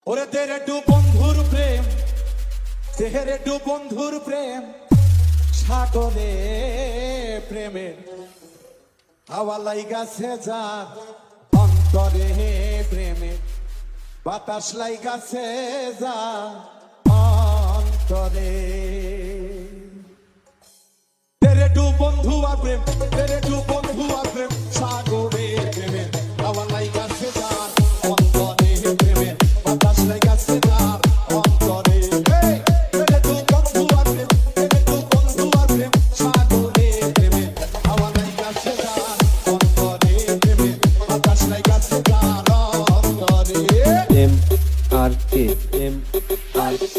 ওরে তেরে টু বন্ধুর প্রেম, তেরে টু বন্ধুর প্রেম, সাগরে প্রেমের হাওয়া লাইগাছে যার অন্তরে প্রেমের বাতাস লাইগাছে যার অন্তরে। তেরে টু বন্ধু আর প্রেম, তেরে টু বন্ধু আর প্রেম, সাগরে প্রেমের হাওয়া লাইগাছে যার অন্তরে প্রেমের বাতাস লাইগাছে যার অন্তরে। তেরে টু বন্ধু আর প্রেম, তেরে টু বন্ধু আর প্রেম, সাগরে প্রেমের হাওয়া লাইগাছে যার অন্তরে প্রেমের বাতাস লাইগাছে যার অন্তরে। MRK